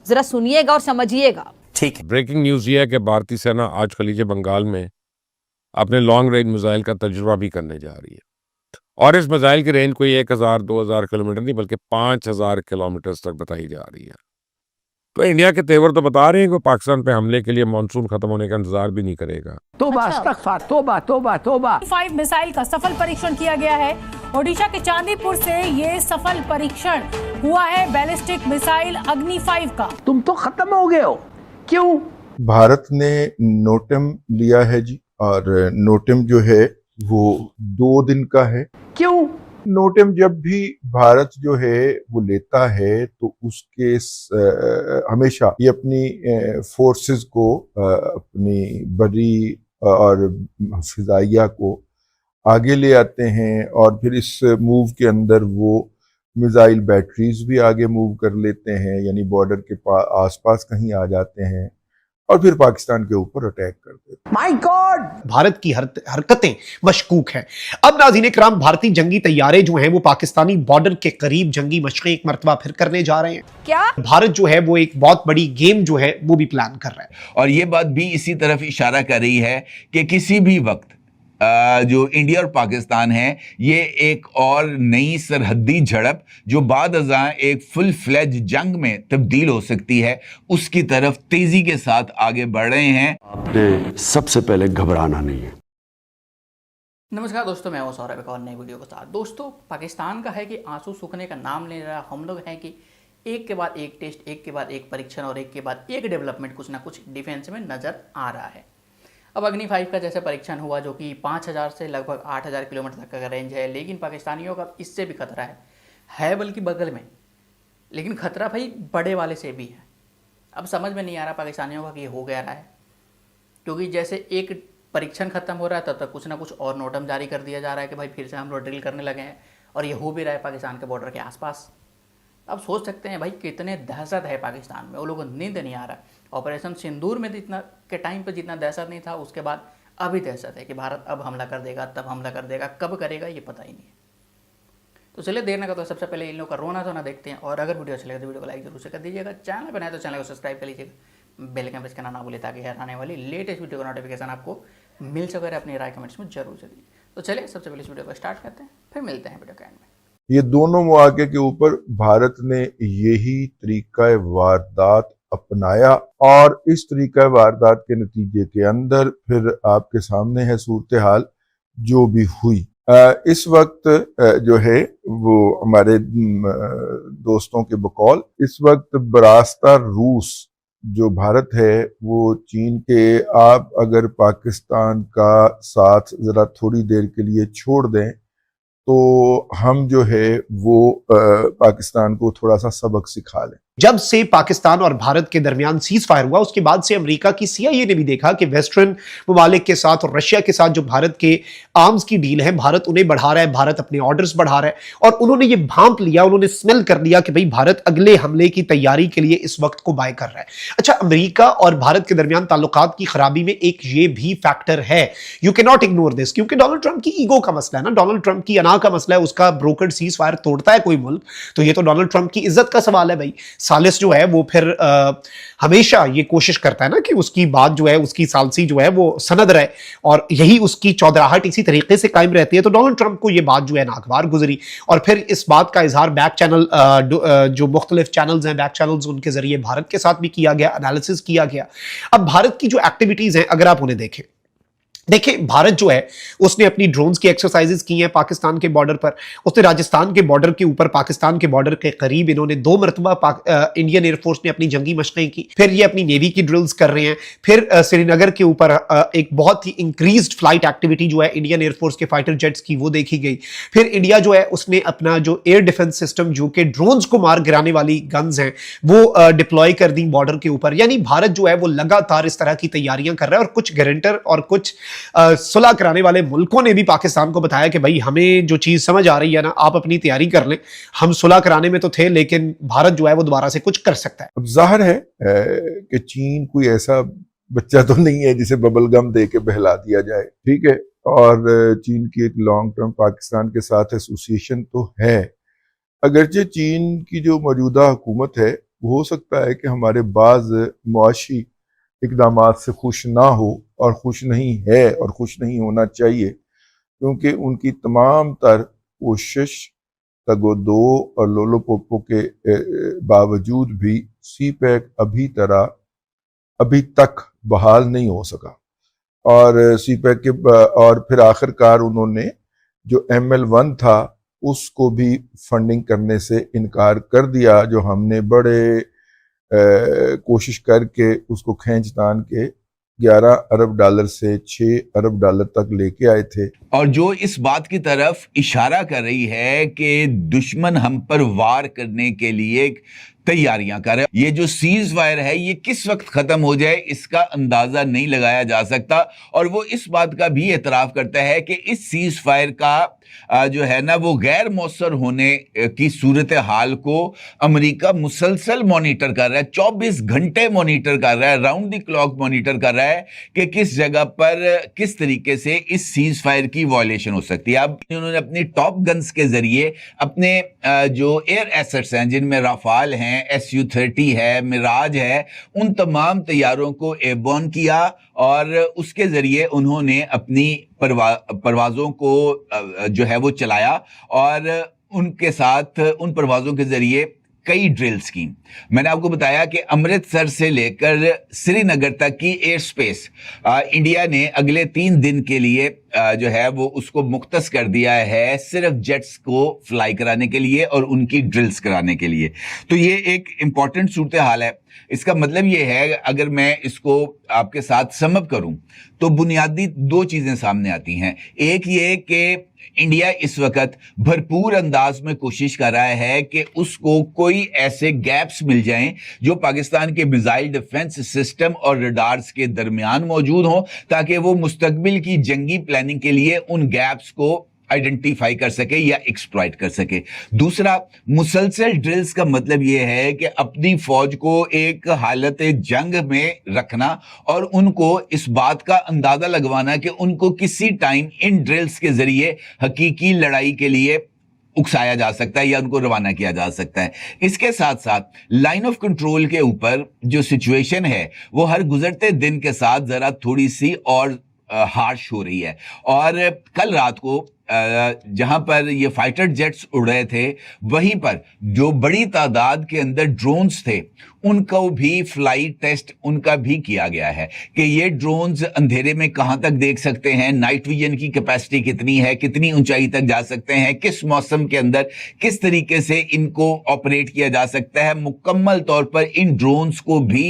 जरा सुनिएगा और समझिएगा। ठीक है। ब्रेकिंग न्यूज ये है कि भारतीय सेना आज खलीज बंगाल में अपने लॉन्ग रेंज मिसाइल का तजुर्बा भी करने जा रही है और इस मिसाइल की रेंज कोई 1000-2000 किलोमीटर नहीं बल्कि 5000 किलोमीटर तक बताई जा रही है। तो इंडिया के तेवर तो बता रहे हैं कि पाकिस्तान पे हमले के लिए मानसून खत्म होने का इंतजार भी नहीं करेगा। तोबा इस्तगफार, तोबा तोबा तोबा। 5 मिसाइल का सफल परीक्षण किया गया है। ओडिशा के चांदीपुर से ये सफल परीक्षण हुआ है बैलिस्टिक मिसाइल अग्नि 5 का। तुम तो खत्म हो गए हो, क्यों? भारत ने नोटम लिया है जी, और नोटम जो है वो 2 दिन का है। क्यों? नोटम जब भी भारत जो है वो लेता है तो उसके हमेशा ये अपनी फोर्सेस को, अपनी बड़ी और फिजाइया को आगे ले आते हैं, और फिर इस मूव के अंदर वो मिसाइल बैटरीज भी आगे मूव कर लेते हैं, यानी बॉर्डर के आसपास कहीं आ जाते हैं और फिर पाकिस्तान के ऊपर अटैक कर देते हैं। My God! भारत की हरकतें मशकूक हैं। अब नाज़रीन इकराम, भारतीय जंगी तैयारे जो हैं वो पाकिस्तानी बॉर्डर के करीब जंगी मशक़ें एक मरतबा फिर करने जा रहे हैं। क्या? भारत जो है वो एक बहुत बड़ी गेम जो है वो भी प्लान कर रहा है, और ये बात भी इसी तरफ इशारा कर रही है कि किसी भी वक्त जो इंडिया और पाकिस्तान है, ये एक और नई सरहदी झड़प जो बाद अज़ां एक फुल फ्लेज जंग में तब्दील हो सकती है, उसकी तरफ तेजी के साथ आगे बढ़ रहे हैं। आपने सबसे पहले घबराना नहीं है। नमस्कार दोस्तों, मैं हूं सौरभ, एक और नई वीडियो के साथ। दोस्तों, पाकिस्तान का है कि आंसू सूखने का नाम ले रहा। हम लोग हैं कि एक के बाद एक टेस्ट, एक के बाद एक परीक्षण और एक के बाद एक डेवलपमेंट कुछ ना कुछ डिफेंस में नज़र आ रहा है। अब अग्नि 5 का जैसे परीक्षण हुआ जो कि 5000 से लगभग 8000 किलोमीटर तक का रेंज है, लेकिन पाकिस्तानियों का इससे भी खतरा है बल्कि बगल में, लेकिन खतरा भाई बड़े वाले से भी है। अब समझ में नहीं आ रहा पाकिस्तानियों का कि हो गया रहा है, क्योंकि जैसे एक परीक्षण खत्म हो रहा है तब तक कुछ ना कुछ और नोटम जारी कर दिया जा रहा है कि भाई फिर से हम लोग ड्रिल करने लगे हैं, और ये हो भी रहा है पाकिस्तान के बॉर्डर के आसपास। अब सोच सकते हैं भाई कितने दहशत है पाकिस्तान में, वो लोगों को नींद नहीं आ रहा। ऑपरेशन सिंदूर में जितना के टाइम पे जितना दहशत नहीं था, उसके बाद अभी दहशत है कि भारत अब हमला कर देगा, तब हमला कर देगा, कब करेगा ये पता ही नहीं है। तो चलिए देर ना करते, सबसे पहले इन लोग का रोना धोना देखते हैं, और अगर वीडियो अच्छा लगे तो वीडियो को लाइक जरूर से कर दीजिएगा। चैनल पर नए तो चैनल को सब्सक्राइब कर लीजिएगा, बेल आइकन प्रेस करना ना भूलिए ताकि हर आने वाली लेटेस्ट वीडियो का नोटिफिकेशन आपको मिल सके। अपनी राय कमेंट्स में जरूर से दीजिए। तो चलिए सबसे पहले इस वीडियो को स्टार्ट करते हैं, फिर मिलते हैं वीडियो के एंड में। ये दोनों मौके के ऊपर भारत ने यही तरीका वारदात अपनाया, और इस तरीका वारदात के नतीजे के अंदर फिर आपके सामने है सूरत हाल जो भी हुई। इस वक्त जो है वो हमारे दोस्तों के बकौल इस वक्त बरास्ता रूस जो भारत है वो चीन के, आप अगर पाकिस्तान का साथ जरा थोड़ी देर के लिए छोड़ दें तो हम जो है वो पाकिस्तान को थोड़ा सा सबक सिखा लें। जब से पाकिस्तान और भारत के दरमियान सीज फायर हुआ उसके बाद से अमेरिका की CIA ने भी देखा कि वेस्टर्न ममालिक के साथ और रशिया के साथ जो भारत के आर्म्स की डील है, भारत उन्हें बढ़ा रहा है, भारत अपने ऑर्डर्स बढ़ा रहा है, और उन्होंने ये भांप लिया, उन्होंने स्मेल कर लिया कि भाई भारत अगले हमले की तैयारी के लिए इस वक्त को बाय कर रहा है। अच्छा, अमेरिका और भारत के दरमियान ताल्लुकात की खराबी में एक ये भी फैक्टर है, you can not ignore this, क्योंकि डोनाल्ड ट्रंप की ईगो का मसला है ना, डोनाल्ड ट्रंप की अना का मसला है। उसका ब्रोकर्ड सीज फायर तोड़ता है कोई मुल्क तो ये तो डोनाल्ड ट्रंप की इज्जत का सवाल है भाई। सालिस जो है वो फिर हमेशा ये कोशिश करता है ना कि उसकी बात जो है, उसकी सालसी जो है वो सनद रहे, और यही उसकी चौधराहट इसी तरीके से कायम रहती है। तो डोनाल्ड ट्रंप को ये बात जो है नागवार गुजरी, और फिर इस बात का इजहार बैक चैनल जो मुख्तलिफ चैनल्स हैं, बैक चैनल्स, उनके जरिए भारत के साथ भी किया गया, एनालिसिस किया गया। अब भारत की जो एक्टिविटीज हैं अगर आप उन्हें देखें, देखिए भारत जो है उसने अपनी ड्रोन्स की एक्सरसाइजेस की हैं पाकिस्तान के बॉर्डर पर। उसने राजस्थान के बॉर्डर के ऊपर, पाकिस्तान के बॉर्डर के करीब इन्होंने 2 मरतबा इंडियन एयरफोर्स ने अपनी जंगी मशक़ें की। फिर ये अपनी नेवी की ड्रिल्स कर रहे हैं। फिर श्रीनगर के ऊपर एक बहुत ही इंक्रीज्ड फ्लाइट एक्टिविटी जो है इंडियन एयरफोर्स के फाइटर जेट्स की, वो देखी गई। फिर इंडिया जो है उसने अपना जो एयर डिफेंस सिस्टम, जो कि ड्रोन्स को मार गिराने वाली गन्स हैं, वो डिप्लॉय कर दी बॉर्डर के ऊपर। यानी भारत जो है वो लगातार इस तरह की तैयारियां कर रहा है, और कुछ गारंटर और कुछ सुलह कराने वाले मुल्कों ने भी पाकिस्तान को बताया कि भाई हमें जो चीज समझ आ रही है ना, आप अपनी तैयारी कर लें, हम सुलह कराने में तो थे, लेकिन भारत जो है वो दोबारा से कुछ कर सकता है। अब जाहिर है कि चीन कोई ऐसा बच्चा तो नहीं है जिसे बबल गम दे के बहला दिया जाए, ठीक है। और चीन की एक लॉन्ग टर्म पाकिस्तान के साथ एसोसिएशन तो है, अगरचे चीन की जो मौजूदा हुकूमत है हो सकता है कि हमारे बाज मुआशी इकदामात से खुश ना हो, और खुश नहीं है और खुश नहीं होना चाहिए, क्योंकि उनकी तमाम तर कोशिश तगोदो और लोलो पोपो के बावजूद भी सी पैक अभी तक बहाल नहीं हो सका। और सी पैक के और फिर आखिरकार उन्होंने जो ML1 था उसको भी फंडिंग करने से इनकार कर दिया, जो हमने बड़े कोशिश करके उसको खींच तान के 11 अरब डॉलर से 6 अरब डॉलर तक लेके आए थे। और जो इस बात की तरफ इशारा कर रही है कि दुश्मन हम पर वार करने के लिए तैयारियां कर रहे हैं, ये जो सीज फायर है ये किस वक्त खत्म हो जाए इसका अंदाजा नहीं लगाया जा सकता। और वो इस बात का भी एतराफ करता है कि इस सीज फायर का जो है ना वो गैर मौसर होने की सूरत हाल को अमेरिका मुसलसल मॉनिटर कर रहा है, 24 घंटे मॉनिटर कर रहा है, राउंड द क्लॉक मॉनिटर कर रहा है कि किस जगह पर किस तरीके से इस सीज फायर की वायलेशन हो सकती है। अब उन्होंने अपनी टॉप गन्स के जरिए अपने जो एयर एसेट्स हैं जिनमें राफाल हैं, Su-30 है, मिराज है, उन तमाम तैयारों को एयरबॉर्न किया और उसके जरिए उन्होंने अपनी परवाजों को जो है वो चलाया और उनके साथ उन परवाजों के जरिए कई ड्रिल्स की। मैंने आपको बताया कि अमृतसर से लेकर श्रीनगर तक की एयर स्पेस इंडिया ने अगले 3 दिन के लिए जो है वो उसको मुख्तस कर दिया है सिर्फ जेट्स को फ्लाई कराने के लिए और उनकी ड्रिल्स कराने के लिए। तो ये एक इंपॉर्टेंट सूरत हाल है। इसका मतलब ये है, अगर मैं इसको आपके साथ समअप करूं तो बुनियादी 2 चीजें सामने आती हैं। एक ये कि इंडिया इस वक्त भरपूर अंदाज में कोशिश कर रहा है कि उसको कोई ऐसे गैप्स मिल जाएं जो पाकिस्तान के मिसाइल डिफेंस सिस्टम और रडार्स के दरमियान मौजूद हों, ताकि वो मुस्तकबिल की जंगी प्लानिंग के लिए उन गैप्स को आइडेंटिफाई कर सके या एक्सप्लॉइट कर सके। दूसरा, मुसलसल ड्रिल्स का मतलब यह है कि अपनी फौज को एक हालत जंग में रखना और उनको इस बात का अंदाजा लगवाना कि उनको किसी टाइम इन ड्रिल्स के जरिए हकीकी लड़ाई के लिए उकसाया जा सकता है या उनको रवाना किया जा सकता है। इसके साथ साथ लाइन ऑफ कंट्रोल के ऊपर जो सिचुएशन है वो हर गुजरते दिन के साथ जरा थोड़ी सी और हार्श हो रही है। और कल रात को जहां पर ये फाइटर जेट्स उड़ रहे थे वहीं पर जो बड़ी तादाद के अंदर ड्रोन्स थे उनको भी फ्लाइट टेस्ट उनका भी किया गया है कि ये ड्रोन्स अंधेरे में कहां तक देख सकते हैं, नाइट विजन की कैपेसिटी कितनी है, कितनी ऊंचाई तक जा सकते हैं, किस मौसम के अंदर किस तरीके से इनको ऑपरेट किया जा सकता है। मुकम्मल तौर पर इन ड्रोन्स को भी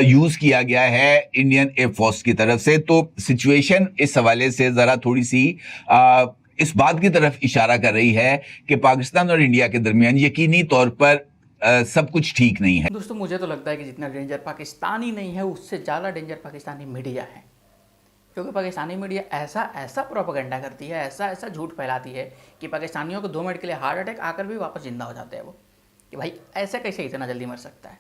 यूज किया गया है इंडियन एयरफोर्स की तरफ से। तो सिचुएशन इस हवाले से जरा थोड़ी सी इस बात की तरफ इशारा कर रही है कि पाकिस्तान और इंडिया के दरमियान यकीनी तौर पर सब कुछ ठीक नहीं है। दोस्तों, मुझे तो लगता है कि जितना डेंजर पाकिस्तानी नहीं है उससे ज़्यादा डेंजर पाकिस्तानी मीडिया है, क्योंकि पाकिस्तानी मीडिया ऐसा प्रोपेगेंडा करती है, ऐसा झूठ फैलाती है कि पाकिस्तानियों को 2 मिनट के लिए हार्ट अटैक आकर भी वापस जिंदा हो जाते हैं वो, कि भाई ऐसे कैसे इतना जल्दी मर सकता है।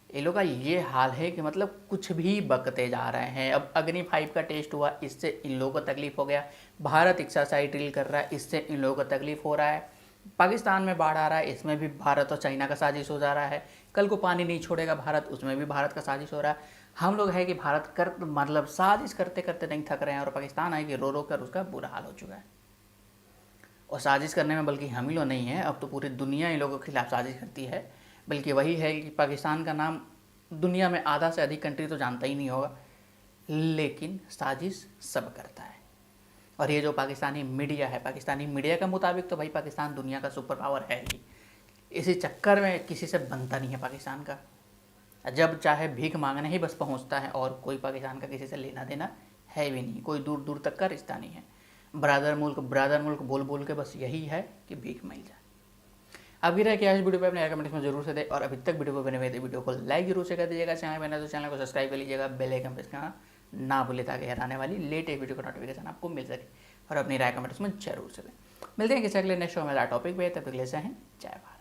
ये लोग का ये हाल है कि मतलब कुछ भी बकते जा रहे हैं। अब अग्नि 5 का टेस्ट हुआ, इससे इन लोगों को तकलीफ हो गया। भारत एक्सरसाइज ड्रिल कर रहा है, इससे इन लोगों को तकलीफ हो रहा है। पाकिस्तान में बाढ़ आ रहा है, इसमें भी भारत और चाइना का साजिश हो जा रहा है। कल को पानी नहीं छोड़ेगा भारत, उसमें भी भारत का साजिश हो रहा है। हम लोग है कि भारत मतलब साजिश करते करते नहीं थक रहे हैं और पाकिस्तान है कि रो रो कर उसका बुरा हाल हो चुका है। और साजिश करने में बल्कि हम ही लोग नहीं हैं, अब तो पूरी दुनिया इन लोगों के खिलाफ साजिश करती है। बल्कि वही है कि पाकिस्तान का नाम दुनिया में आधा से अधिक कंट्री तो जानता ही नहीं होगा, लेकिन साजिश सब करता है। और ये जो पाकिस्तानी मीडिया है, पाकिस्तानी मीडिया के मुताबिक तो भाई पाकिस्तान दुनिया का सुपर पावर है ही। इसी चक्कर में किसी से बनता नहीं है पाकिस्तान का, जब चाहे भीख मांगने ही बस पहुंचता है और कोई पाकिस्तान का किसी से लेना देना है भी नहीं, कोई दूर दूर तक का रिश्ता नहीं है। ब्रदर मुल्क बोल बोल के बस यही है कि भीख मिल जाए। आप भी रहे कि आज वीडियो पे अपने कमेंट्स में जरूर से दे, और अभी तक वीडियो को बने हुए थे वीडियो को लाइक जरूर से कर दीजिएगा। चैनल बना तो चैनल को सब्सक्राइब कर लीजिएगा, बेल आइकन प्रेस करना ना भूले ताकि आने वाली लेटेस्ट वीडियो का नोटिफिकेशन आपको मिल सके। और अपनी राय कमेंट्स में जरूर से दें। मिलते हैं किसी अगले नेक्स्ट शो में टॉपिक पे, तब तक ले हैं जय भारत।